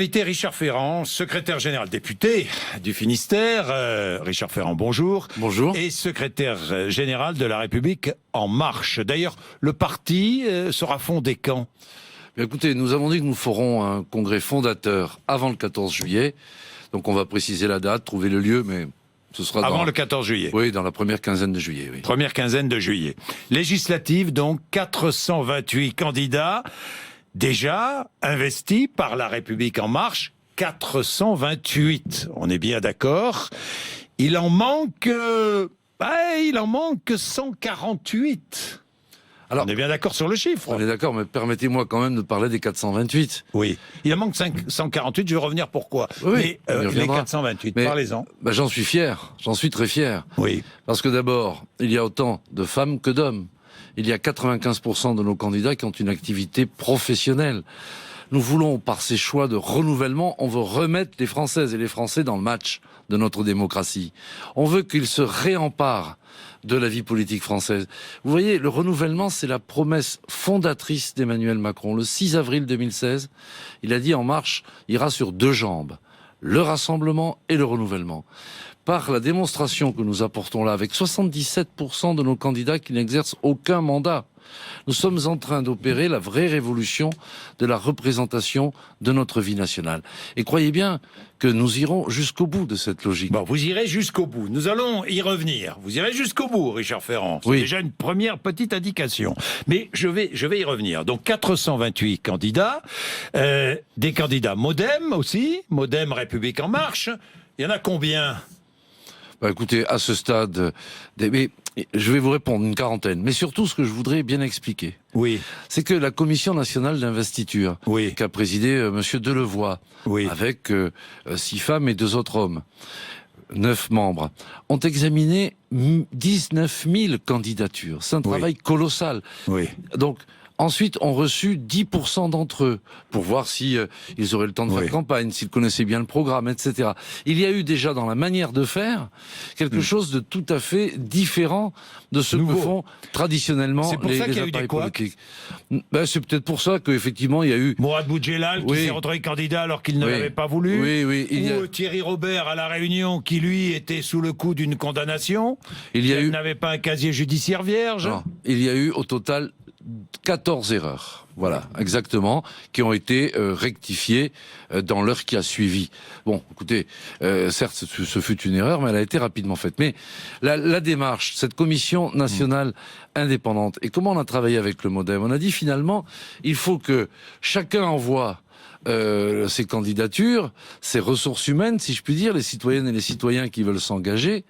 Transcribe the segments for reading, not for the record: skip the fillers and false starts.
invité Richard Ferrand, secrétaire général député du Finistère. Richard Ferrand, bonjour. Bonjour. Et secrétaire général de La République En Marche. D'ailleurs, le parti sera fondé quand ? Bien, écoutez, nous avons dit que nous ferons un congrès fondateur avant le 14 juillet. Donc on va préciser la date, trouver le lieu, mais ce sera avant le 14 juillet. Oui, dans la première quinzaine de juillet. Oui. Première quinzaine de juillet. Législative, donc 428 candidats déjà investis par La République En Marche. 428, on est bien d'accord. Il en manque 148. Alors, on est bien d'accord sur le chiffre. On est d'accord, mais permettez-moi quand même de parler des 428. Oui. Il en manque 148, je vais revenir pourquoi. Oui, mais les 428, parlez-en. J'en suis fier, j'en suis très fier. Oui. Parce que d'abord, il y a autant de femmes que d'hommes. Il y a 95% de nos candidats qui ont une activité professionnelle. Nous voulons, par ces choix de renouvellement, on veut remettre les Françaises et les Français dans le match de notre démocratie. On veut qu'ils se réemparent de la vie politique française. Vous voyez, le renouvellement, c'est la promesse fondatrice d'Emmanuel Macron. Le 6 avril 2016, il a dit En Marche ira sur deux jambes, le rassemblement et le renouvellement. Par la démonstration que nous apportons là, avec 77% de nos candidats qui n'exercent aucun mandat, nous sommes en train d'opérer la vraie révolution de la représentation de notre vie nationale. Et croyez bien que nous irons jusqu'au bout de cette logique. Bon, vous irez jusqu'au bout. Nous allons y revenir. Vous irez jusqu'au bout, Richard Ferrand. C'est déjà une première petite indication. Mais je vais y revenir. Donc 428 candidats, des candidats MoDem aussi, MoDem République En Marche. Il y en a combien ? Écoutez, à ce stade, je vais vous répondre, une quarantaine. Mais surtout, ce que je voudrais bien expliquer, c'est que la Commission nationale d'investiture, qu'a présidé Monsieur Delevoye, avec 6 femmes et 2 autres hommes, 9 membres, ont examiné 19 000 candidatures. C'est un travail colossal. Donc, ensuite, on reçu 10% d'entre eux pour voir si ils auraient le temps de faire campagne, s'ils connaissaient bien le programme, etc. Il y a eu déjà dans la manière de faire quelque chose de tout à fait différent de ce que font traditionnellement les appareils politiques. C'est peut-être pour ça qu'effectivement il y a eu Mourad Boudjelal qui s'est retrouvé candidat alors qu'il ne l'avait pas voulu. Ou Thierry Robert à La Réunion qui lui était sous le coup d'une condamnation. Il n'avait pas un casier judiciaire vierge. Non, il y a eu au total 14 erreurs, voilà, exactement, qui ont été rectifiées dans l'heure qui a suivi. Bon, écoutez, certes, ce fut une erreur, mais elle a été rapidement faite. Mais la démarche, cette commission nationale indépendante, et comment on a travaillé avec le MoDem, on a dit finalement, il faut que chacun envoie ses candidatures, ses ressources humaines, si je puis dire, les citoyennes et les citoyens qui veulent s'engager,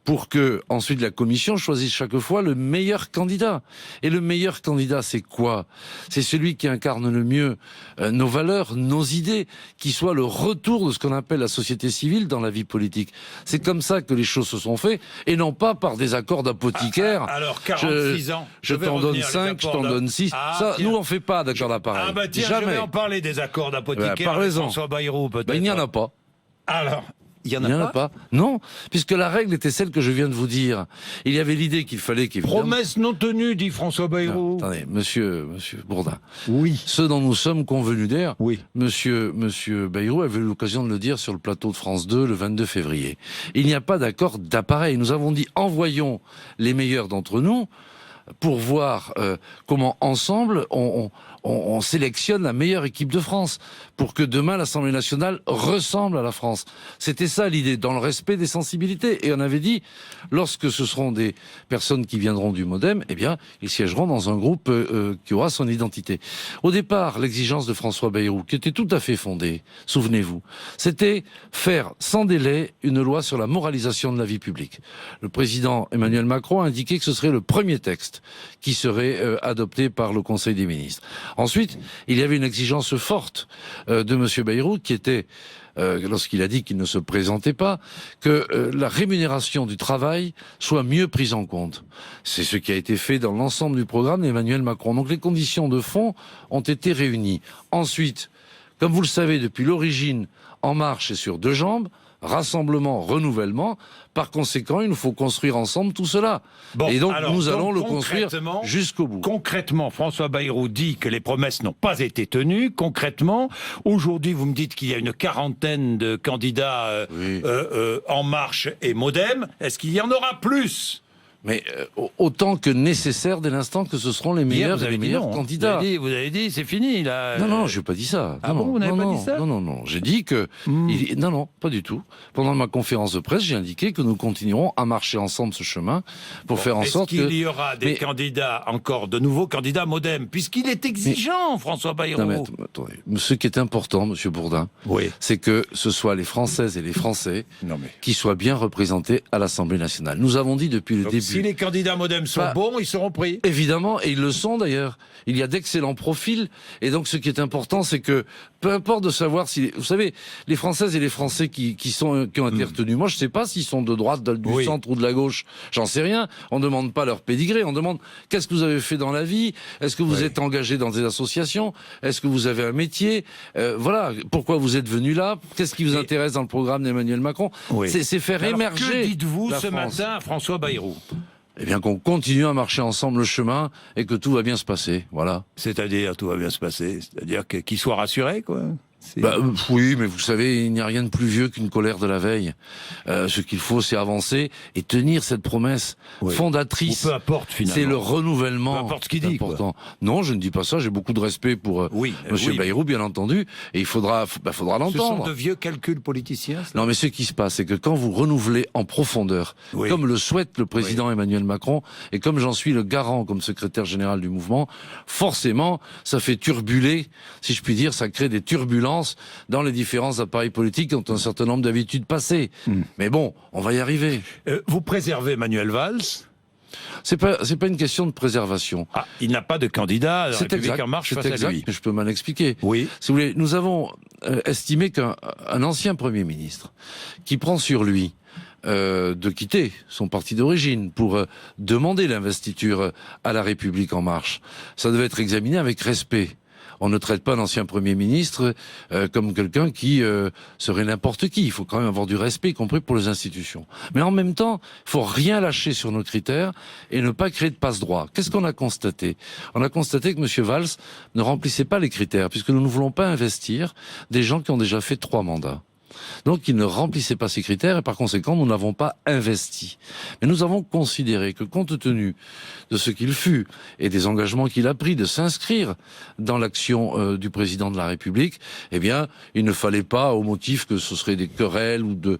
pour que ensuite la commission choisisse chaque fois le meilleur candidat. Et le meilleur candidat, c'est quoi ? C'est celui qui incarne le mieux nos valeurs, nos idées, qui soit le retour de ce qu'on appelle la société civile dans la vie politique. C'est comme ça que les choses se sont faites, et non pas par des accords d'apothicaire. Alors, 46 ans. Je t'en donne 5, je t'en donne 6. Ça, nous, on fait pas d'accords d'appareil. Jamais. Je vais en parler des accords d'apothicaire avec François Bayrou, peut-être. Il n'y en a pas. Alors... Il n'y en a pas. Non, puisque la règle était celle que je viens de vous dire. Il y avait l'idée qu'il fallait Promesse non tenue, dit François Bayrou. Attendez, monsieur Bourdin. Oui. Ce dont nous sommes convenus d'ailleurs, monsieur Bayrou avait eu l'occasion de le dire sur le plateau de France 2 le 22 février. Il n'y a pas d'accord d'appareil. Nous avons dit envoyons les meilleurs d'entre nous pour voir comment ensemble on sélectionne la meilleure équipe de France pour que demain l'Assemblée nationale ressemble à la France. C'était ça l'idée, dans le respect des sensibilités. Et on avait dit, lorsque ce seront des personnes qui viendront du MoDem, eh bien, ils siégeront dans un groupe qui aura son identité. Au départ, l'exigence de François Bayrou, qui était tout à fait fondée, souvenez-vous, c'était faire sans délai une loi sur la moralisation de la vie publique. Le président Emmanuel Macron a indiqué que ce serait le premier texte qui serait adopté par le Conseil des ministres. Ensuite, il y avait une exigence forte de M. Bayrou qui était, lorsqu'il a dit qu'il ne se présentait pas, que la rémunération du travail soit mieux prise en compte. C'est ce qui a été fait dans l'ensemble du programme d'Emmanuel Macron. Donc les conditions de fond ont été réunies. Ensuite, comme vous le savez, depuis l'origine, En Marche est sur deux jambes, rassemblement, renouvellement. Par conséquent, il nous faut construire ensemble tout cela. Bon, et donc, alors, nous allons le construire jusqu'au bout. Concrètement, François Bayrou dit que les promesses n'ont pas été tenues. Concrètement, aujourd'hui, vous me dites qu'il y a une quarantaine de candidats En Marche et Modem. Est-ce qu'il y en aura plus ? Mais autant que nécessaire dès l'instant que ce seront les meilleurs et les meilleurs candidats. Vous avez dit c'est fini là. Non, je n'ai pas dit ça. Ah bon, vous n'avez pas dit ça ? Non. J'ai dit que... Non, pas du tout. Pendant ma conférence de presse, j'ai indiqué que nous continuerons à marcher ensemble ce chemin pour faire en sorte que... Est-ce qu'il y aura des candidats, encore de nouveaux candidats Modem, puisqu'il est exigeant, François Bayrou. Non, mais attendez. Ce qui est important, Monsieur Bourdin, c'est que ce soit les Françaises et les Français qui soient bien représentés à l'Assemblée nationale. Nous avons dit depuis le début... Si les candidats Modem sont bons, ils seront pris. Évidemment, et ils le sont d'ailleurs. Il y a d'excellents profils. Et donc, ce qui est important, c'est que, peu importe de savoir si... Vous savez, les Françaises et les Français qui ont été retenus, moi, je ne sais pas s'ils sont de droite, du centre ou de la gauche. J'en sais rien. On ne demande pas leur pédigré. On demande qu'est-ce que vous avez fait dans la vie. Est-ce que vous êtes engagé dans des associations? Est-ce que vous avez un métier? Voilà. Pourquoi vous êtes venu là? Qu'est-ce qui vous intéresse dans le programme d'Emmanuel Macron? C'est faire émerger. Que dites-vous ce matin à François Bayrou? Eh bien qu'on continue à marcher ensemble le chemin et que tout va bien se passer, voilà. C'est-à-dire tout va bien se passer, c'est-à-dire qu'il soit rassuré, quoi. Oui, mais vous savez, il n'y a rien de plus vieux qu'une colère de la veille. Ce qu'il faut, c'est avancer et tenir cette promesse fondatrice. Peu importe, finalement. C'est le renouvellement. Peu importe ce qu'il dit, quoi. Non, je ne dis pas ça. J'ai beaucoup de respect pour Monsieur Bayrou, bien entendu. Et il faudra l'entendre. Ce sont de vieux calculs politiciens. Non, mais ce qui se passe, c'est que quand vous renouvelez en profondeur, comme le souhaite le président Emmanuel Macron, et comme j'en suis le garant comme secrétaire général du mouvement, forcément, ça fait turbuler, si je puis dire, ça crée des turbulences dans les différents appareils politiques qui ont un certain nombre d'habitudes passées. Mais bon, on va y arriver. Vous préservez Manuel Valls ? C'est pas une question de préservation. Ah, il n'a pas de candidat La République En Marche face à lui. Je peux m'en expliquer. Oui. Si vous voulez, nous avons estimé qu'un ancien Premier ministre qui prend sur lui de quitter son parti d'origine pour demander l'investiture à La République En Marche, ça devait être examiné avec respect. On ne traite pas un ancien Premier ministre comme quelqu'un qui serait n'importe qui. Il faut quand même avoir du respect, y compris pour les institutions. Mais en même temps, il faut rien lâcher sur nos critères et ne pas créer de passe-droit. Qu'est-ce qu'on a constaté? On a constaté que M. Valls ne remplissait pas les critères, puisque nous ne voulons pas investir des gens qui ont déjà fait 3 mandats. Donc il ne remplissait pas ces critères et par conséquent nous n'avons pas investi. Mais nous avons considéré que compte tenu de ce qu'il fut et des engagements qu'il a pris de s'inscrire dans l'action du président de la République, eh bien il ne fallait pas, au motif que ce serait des querelles ou de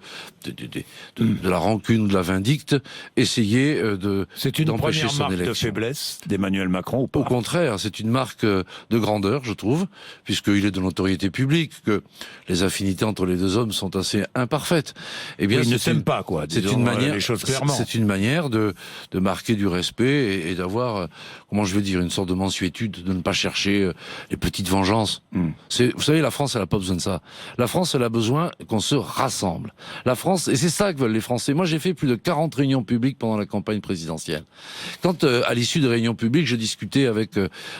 la rancune ou de la vindicte, essayer d'empêcher son élection. C'est une première marque de faiblesse d'Emmanuel Macron ou pas? Au contraire, c'est une marque de grandeur, je trouve, puisqu'il est de notoriété publique, que les affinités entre les deux hommes sont assez imparfaites. Eh bien, ils ne s'aiment pas, quoi. C'est une manière, les choses clairement. C'est une manière de marquer du respect et d'avoir, comment je vais dire, une sorte de mansuétude, de ne pas chercher les petites vengeances. Vous savez, la France, elle n'a pas besoin de ça. La France, elle a besoin qu'on se rassemble. La France, et c'est ça que veulent les Français. Moi, j'ai fait plus de 40 réunions publiques pendant la campagne présidentielle. Quand, à l'issue de réunions publiques, je discutais avec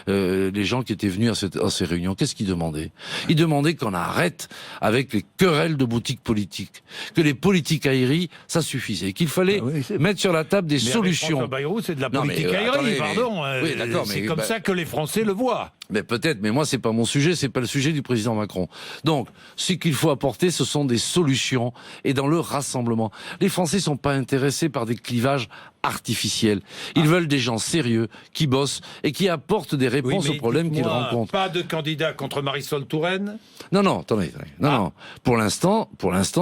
les gens qui étaient venus à ces réunions, qu'est-ce qu'ils demandaient? Ils demandaient qu'on arrête avec les querelles de boutiques politiques, que les politiques aériennes, ça suffisait, qu'il fallait mettre sur la table des solutions. François Bayrou, c'est de la politique aérienne, pardon. Oui, d'accord, c'est comme ça que les Français le voient. Mais peut-être, mais moi c'est pas mon sujet, c'est pas le sujet du président Macron. Donc, ce qu'il faut apporter, ce sont des solutions et dans le rassemblement. Les Français sont pas intéressés par des clivages artificiels. Ils veulent des gens sérieux, qui bossent et qui apportent des réponses aux problèmes qu'ils rencontrent. Pas de candidat contre Marisol Touraine? Non, attendez. Non. Pour l'instant,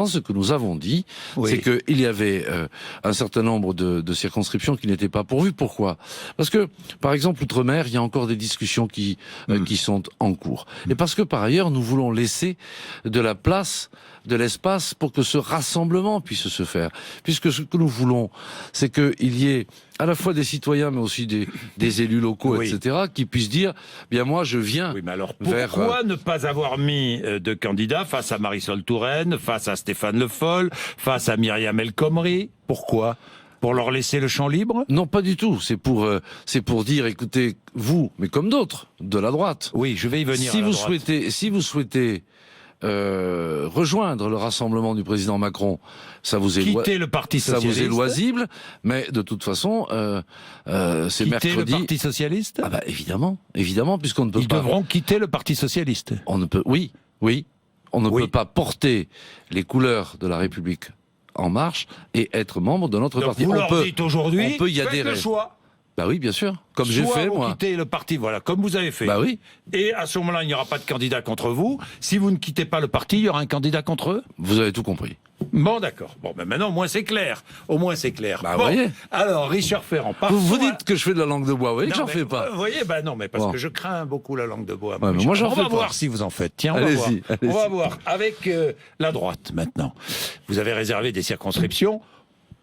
ce que nous avons dit, c'est qu'il y avait un certain nombre de circonscriptions qui n'étaient pas pourvues. Pourquoi? Parce que, par exemple, outre-mer, il y a encore des discussions qui sont en cours. Et parce que, par ailleurs, nous voulons laisser de la place, de l'espace pour que ce rassemblement puisse se faire. Puisque ce que nous voulons, c'est qu'il y ait à la fois des citoyens, mais aussi des élus locaux, etc., qui puissent dire, bien moi, je viens. Oui, mais alors pourquoi ne pas avoir mis de candidats face à Marisol Touraine, face à Stéphane Le Foll, face à Myriam El Khomri? Pourquoi? Pour leur laisser le champ libre? Non, pas du tout. C'est pour dire, écoutez, vous, mais comme d'autres, de la droite. Oui, je vais y venir. Si vous souhaitez rejoindre le rassemblement du président Macron, ça vous est quitter le Parti Socialiste. Ça vous est loisible, mais de toute façon, c'est mercredi. Quitter le Parti Socialiste. Ah bah évidemment, puisqu'on ne peut pas. Ils devront quitter le Parti Socialiste. On ne peut, oui, on ne peut pas porter les couleurs de la République en marche et être membre de notre parti. Vous leur dites aujourd'hui, on peut y adhérer. Faites le choix. Bah oui, bien sûr, comme j'ai fait vous moi. Quittez le parti, voilà, comme vous avez fait. Bah oui. Et à ce moment-là, il n'y aura pas de candidat contre vous. Si vous ne quittez pas le parti, il y aura un candidat contre eux. Vous avez tout compris. Bon, d'accord. Bon, ben maintenant, au moins c'est clair. Au moins c'est clair. Bah, bon, voyez. Alors, Richard Ferrand. Vous dites que je fais de la langue de bois, vous voyez que j'en fais pas. Vous voyez, non, mais parce que je crains beaucoup la langue de bois. Ouais, mais moi, j'en fais pas. On va voir si vous en faites. Tiens, on va voir. Avec la droite, maintenant. Vous avez réservé des circonscriptions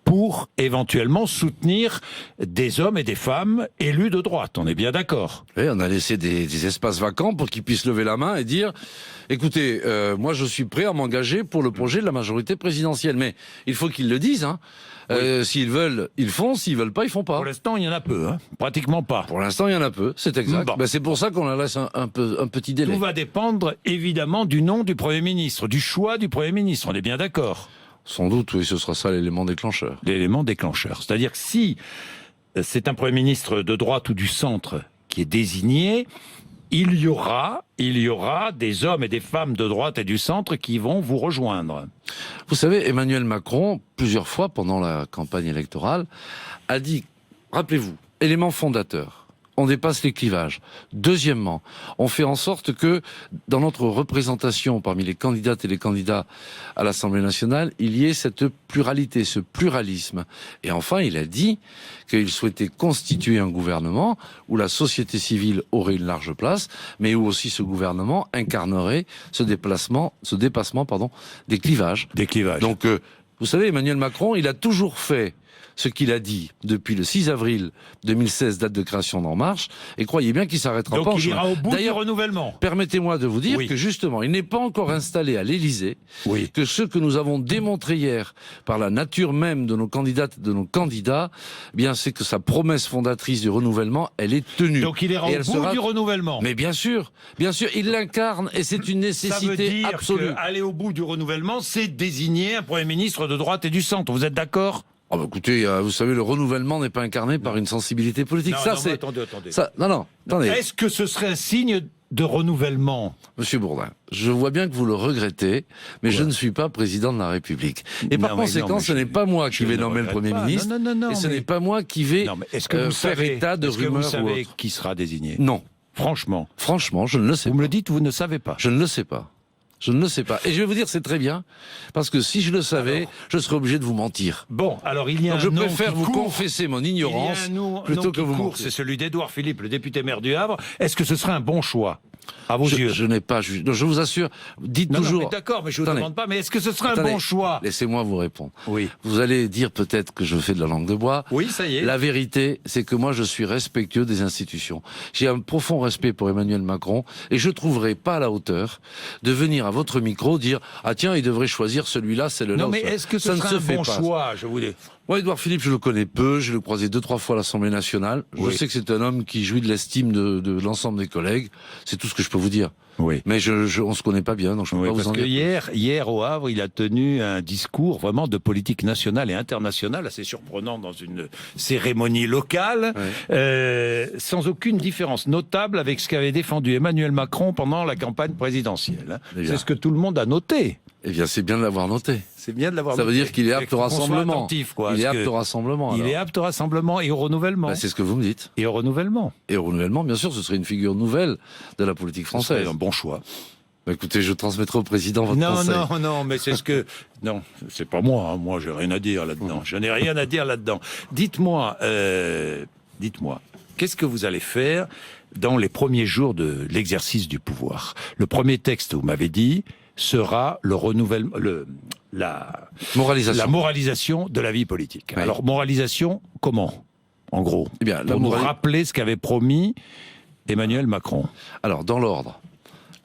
pour éventuellement soutenir des hommes et des femmes élus de droite. On est bien d'accord. Oui, on a laissé des espaces vacants pour qu'ils puissent lever la main et dire « Écoutez, moi je suis prêt à m'engager pour le projet de la majorité présidentielle. » Mais il faut qu'ils le disent. Hein. Oui. S'ils veulent, ils font. S'ils veulent pas, ils font pas. Pour l'instant, il y en a peu. Hein. Pratiquement pas. Pour l'instant, il y en a peu. C'est exact. Bon. Ben, c'est pour ça qu'on la laisse un petit délai. Tout va dépendre évidemment du nom du Premier ministre, du choix du Premier ministre. On est bien d'accord. Sans doute, oui, ce sera ça l'élément déclencheur. L'élément déclencheur. C'est-à-dire que si c'est un Premier ministre de droite ou du centre qui est désigné, il y aura des hommes et des femmes de droite et du centre qui vont vous rejoindre. Vous savez, Emmanuel Macron, plusieurs fois pendant la campagne électorale, a dit, rappelez-vous, élément fondateur, on dépasse les clivages. Deuxièmement, on fait en sorte que dans notre représentation parmi les candidates et les candidats à l'Assemblée nationale, il y ait cette pluralité, ce pluralisme. Et enfin, il a dit qu'il souhaitait constituer un gouvernement où la société civile aurait une large place, mais où aussi ce gouvernement incarnerait ce dépassement, des clivages. Des clivages. Donc, vous savez, Emmanuel Macron, il a toujours fait ce qu'il a dit depuis le 6 avril 2016, date de création d'En Marche, et croyez bien qu'il s'arrêtera pas en chemin. Donc il ira au bout du renouvellement. Permettez-moi de vous dire que justement, il n'est pas encore installé à l'Élysée, que ce que nous avons démontré hier par la nature même de nos candidates et de nos candidats, eh bien c'est que sa promesse fondatrice du renouvellement, elle est tenue. Donc il ira au bout du renouvellement. Mais bien sûr, il l'incarne et c'est une nécessité absolue. Ça veut dire aller au bout du renouvellement, c'est désigner un Premier ministre de droite et du centre. Vous êtes d'accord ? Oh bah écoutez, vous savez, le renouvellement n'est pas incarné par une sensibilité politique. Attendez. Attendez. Est-ce que ce serait un signe de renouvellement? Monsieur Bourdin, je vois bien que vous le regrettez, mais je ne suis pas président de la République. Et par conséquent, ce n'est pas moi qui vais nommer le Premier ministre, et ce n'est pas moi qui vais faire état de rumeurs ou autre. Est-ce que vous savez qui sera désigné? Non. Franchement, je ne le sais pas. Vous me le dites, vous ne savez pas? Je ne le sais pas. Je ne le sais pas. Et je vais vous dire, c'est très bien, parce que si je le savais, je serais obligé de vous mentir. Bon, alors il y a Donc je préfère vous confesser mon ignorance plutôt que vous mentir. C'est celui d'Édouard Philippe, le député maire du Havre. Est-ce que ce serait un bon choix à vos yeux? Je n'ai pas jugé. Je vous assure, dites toujours... D'accord, mais je ne vous demande pas, mais est-ce que ce serait un bon choix? Laissez-moi vous répondre. Oui. Vous allez dire peut-être que je fais de la langue de bois. Oui, ça y est. La vérité, c'est que moi, je suis respectueux des institutions. J'ai un profond respect pour Emmanuel Macron et je ne trouverai pas à la hauteur de venir à votre micro dire « Ah tiens, il devrait choisir celui-là, c'est le là. » Non, mais est-ce que ce serait un bon choix, je vous dis? Moi, Édouard Philippe, je le connais peu. Je l'ai croisé 2-3 fois à l'Assemblée nationale. Je sais que c'est un homme qui jouit de l'estime de l'ensemble des collègues. C'est tout ce que je peux vous dire. Oui. Mais on se connaît pas bien, donc je peux pas vous en dire. Parce que hier au Havre, il a tenu un discours vraiment de politique nationale et internationale, assez surprenant dans une cérémonie locale, sans aucune différence notable avec ce qu'avait défendu Emmanuel Macron pendant la campagne présidentielle. C'est ce que tout le monde a noté. Eh bien, c'est bien de l'avoir noté. C'est bien de l'avoir noté. Ça veut dire qu'il est apte au rassemblement. Il est apte au rassemblement. Il est apte au rassemblement et au renouvellement. Bah, c'est ce que vous me dites. Et au renouvellement. Et au renouvellement, bien sûr, ce serait une figure nouvelle de la politique française. Ce serait un bon choix. Bah, écoutez, je transmettrai au président votre conseil. Non, mais c'est ce que... Non, c'est pas moi. Hein. Moi, j'ai rien à dire là-dedans. Je n'ai rien à dire là-dedans. Dites-moi, qu'est-ce que vous allez faire dans les premiers jours de l'exercice du pouvoir? Le premier texte, vous m'avez dit, sera le renouvellement, la moralisation de la vie politique. Oui. Alors, moralisation, comment? En gros, pour nous rappeler ce qu'avait promis Emmanuel Macron. Alors, dans l'ordre,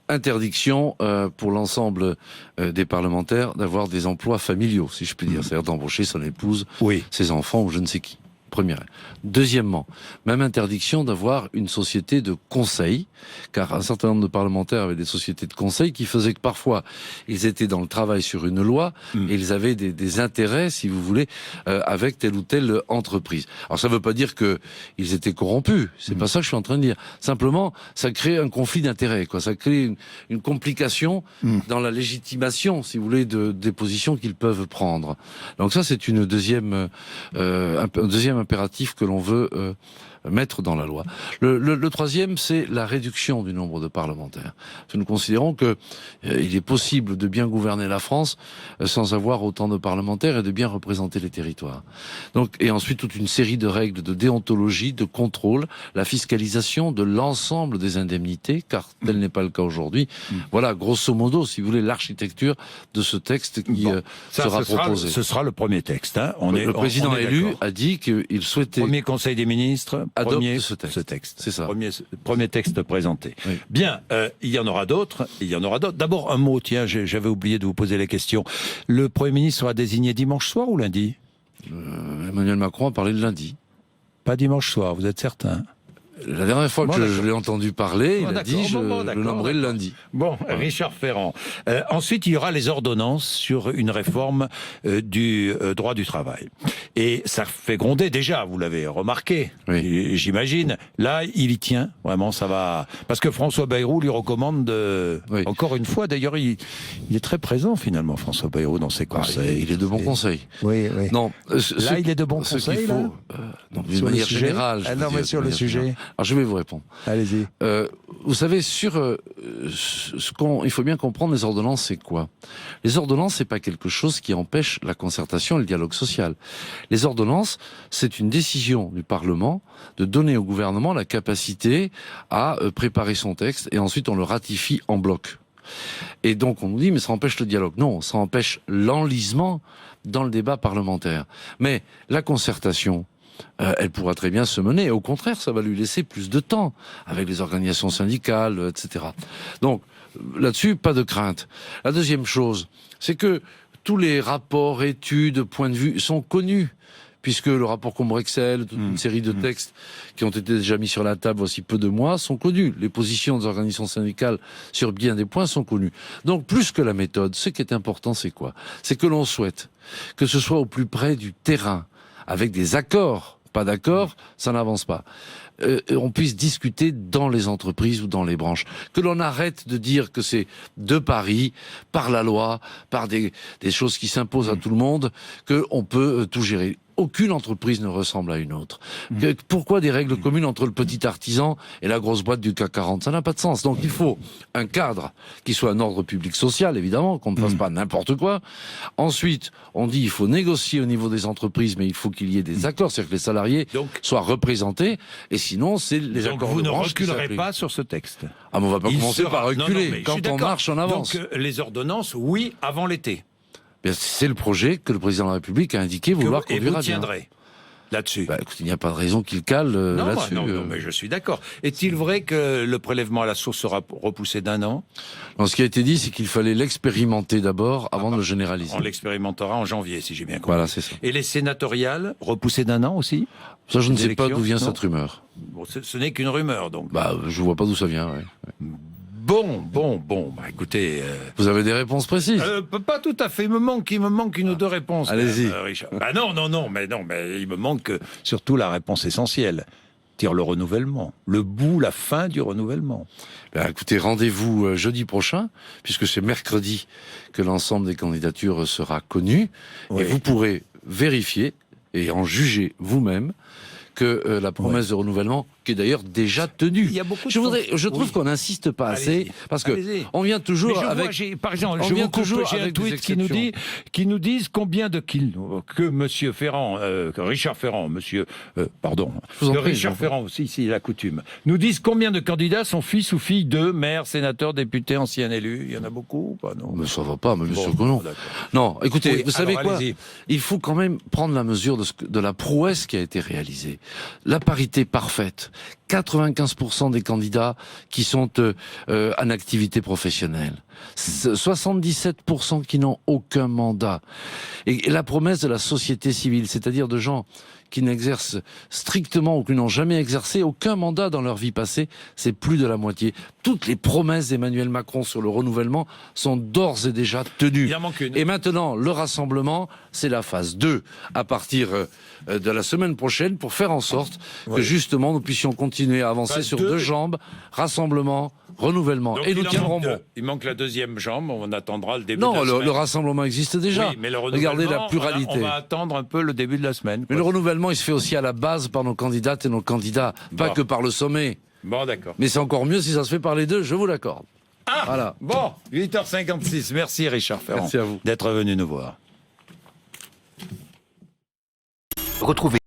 interdiction pour l'ensemble des parlementaires d'avoir des emplois familiaux, si je puis dire, c'est-à-dire d'embaucher son épouse, ses enfants ou je ne sais qui. Première. Deuxièmement, même interdiction d'avoir une société de conseil, car un certain nombre de parlementaires avaient des sociétés de conseil qui faisaient que parfois ils étaient dans le travail sur une loi et ils avaient des intérêts, si vous voulez, avec telle ou telle entreprise. Alors ça ne veut pas dire que ils étaient corrompus, c'est pas ça que je suis en train de dire. Simplement, ça crée un conflit d'intérêts, quoi. Ça crée une complication dans la légitimation, si vous voulez, des positions qu'ils peuvent prendre. Donc ça, c'est un deuxième impératif que l'on veut mettre dans la loi. Le troisième, c'est la réduction du nombre de parlementaires. Nous considérons que il est possible de bien gouverner la France sans avoir autant de parlementaires et de bien représenter les territoires. Donc, et ensuite toute une série de règles de déontologie, de contrôle, la fiscalisation de l'ensemble des indemnités, car tel n'est pas le cas aujourd'hui. Voilà, grosso modo, si vous voulez, l'architecture de ce texte qui sera proposé. Ce sera le premier texte. Hein. Le président élu a dit qu'il souhaitait... Premier Conseil des ministres, premier ce texte. C'est ça. Premier texte présenté. Oui. Bien, il y en aura d'autres. D'abord, un mot, tiens, j'avais oublié de vous poser la question. Le Premier ministre sera désigné dimanche soir ou lundi ? Emmanuel Macron a parlé de lundi. Pas dimanche soir, vous êtes certain ? La dernière fois que je l'ai entendu parler, il a dit je le nommerai le lundi. Bon, Richard Ferrand. Ensuite, il y aura les ordonnances sur une réforme du droit du travail. Et ça fait gronder déjà, vous l'avez remarqué, oui. J'imagine. Là, il y tient, vraiment, ça va... Parce que François Bayrou lui recommande de... Oui. Encore une fois, d'ailleurs, il est très présent finalement, François Bayrou, dans ses conseils. Il est de bons conseils. Oui, oui. Non, là, il est de bons conseils, là d'une manière générale. Non, mais sur le sujet... Alors je vais vous répondre. Allez-y. Vous savez, il faut bien comprendre, les ordonnances, c'est quoi ? Les ordonnances, c'est pas quelque chose qui empêche la concertation et le dialogue social. Les ordonnances, c'est une décision du Parlement de donner au gouvernement la capacité à préparer son texte et ensuite on le ratifie en bloc. Et donc on nous dit, mais ça empêche le dialogue. Non, ça empêche l'enlisement dans le débat parlementaire. Mais la concertation, elle pourra très bien se mener. Au contraire, ça va lui laisser plus de temps avec les organisations syndicales, etc. Donc, là-dessus, pas de crainte. La deuxième chose, c'est que tous les rapports, études, points de vue sont connus. Puisque le rapport Combrexel, toute une série de textes qui ont été déjà mis sur la table voici peu de mois, sont connus. Les positions des organisations syndicales sur bien des points sont connues. Donc, plus que la méthode, ce qui est important, c'est quoi ? C'est que l'on souhaite que ce soit au plus près du terrain, avec des accords. Pas d'accord, ça n'avance pas. On puisse discuter dans les entreprises ou dans les branches. Que l'on arrête de dire que c'est de Paris, par la loi, par des choses qui s'imposent à tout le monde, qu'on peut tout gérer. Aucune entreprise ne ressemble à une autre. Pourquoi des règles communes entre le petit artisan et la grosse boîte du CAC 40 ? Ça n'a pas de sens. Donc il faut un cadre qui soit un ordre public social, évidemment, qu'on ne fasse pas n'importe quoi. Ensuite, on dit il faut négocier au niveau des entreprises, mais il faut qu'il y ait des accords, c'est-à-dire que les salariés soient représentés, et sinon c'est les accords de branche qui s'appliquent. Vous ne reculerez pas sur ce texte. Ah, mais on va pas commencer par reculer. Quand on marche, on avance. Donc les ordonnances, oui, avant l'été. C'est le projet que le président de la République a indiqué vouloir conduire à bien. Et vous tiendrez là-dessus. Écoute, il n'y a pas de raison qu'il cale là-dessus. Non, mais je suis d'accord. Est-il vrai que le prélèvement à la source sera repoussé d'1 an ? Non, ce qui a été dit, c'est qu'il fallait l'expérimenter d'abord avant de le généraliser. On l'expérimentera en janvier, si j'ai bien compris. Voilà, c'est ça. Et les sénatoriales, repoussées d'1 an aussi ? Ça, je ne sais pas d'où vient cette rumeur. Bon, ce n'est qu'une rumeur, donc. Je vois pas d'où ça vient, ouais. Bon, écoutez... Vous avez des réponses précises ? Pas tout à fait, il me manque une ou deux réponses. Allez-y. Richard. Mais il me manque surtout la réponse essentielle. Dire le renouvellement, la fin du renouvellement. Écoutez, rendez-vous jeudi prochain, puisque c'est mercredi que l'ensemble des candidatures sera connu, et vous pourrez vérifier et en juger vous-même que la promesse de renouvellement, qui est d'ailleurs déjà tenue. Il y a beaucoup je trouve qu'on n'insiste pas assez, parce que on vient toujours par exemple, j'ai un tweet qui nous disent combien de que Monsieur Ferrand, que Richard Ferrand, Richard Ferrand aussi, c'est la coutume, nous disent combien de candidats sont fils ou filles de maires, sénateurs, députés, anciens élus. Il y en a beaucoup ou pas, non ? Mais ça va pas, mais bien sûr que non. Non, écoutez, vous savez quoi ? Il faut quand même prendre la mesure de la prouesse qui a été réalisée. La parité parfaite. 95% des candidats qui sont en activité professionnelle. 77% qui n'ont aucun mandat. Et la promesse de la société civile, c'est-à-dire de gens qui n'exercent strictement ou qui n'ont jamais exercé aucun mandat dans leur vie passée, c'est plus de la moitié. Toutes les promesses d'Emmanuel Macron sur le renouvellement sont d'ores et déjà tenues. Il en manque une. Et maintenant, le rassemblement, c'est la phase 2, à partir de la semaine prochaine, pour faire en sorte que justement nous puissions continuer à avancer sur deux jambes, rassemblement, renouvellement. Donc, et nous tiendrons bon. Il manque la deuxième jambe, on attendra le début non, de la semaine. Le rassemblement existe déjà. Oui, mais le regardez la pluralité. On va attendre un peu le début de la semaine. Mais le renouvellement, il se fait aussi à la base par nos candidates et nos candidats, pas que par le sommet. Bon, d'accord. Mais c'est encore mieux si ça se fait par les deux, je vous l'accorde. Ah, voilà. Bon, 8h56. Merci Richard Ferrand Merci à vous d'être venu nous voir. Retrouvez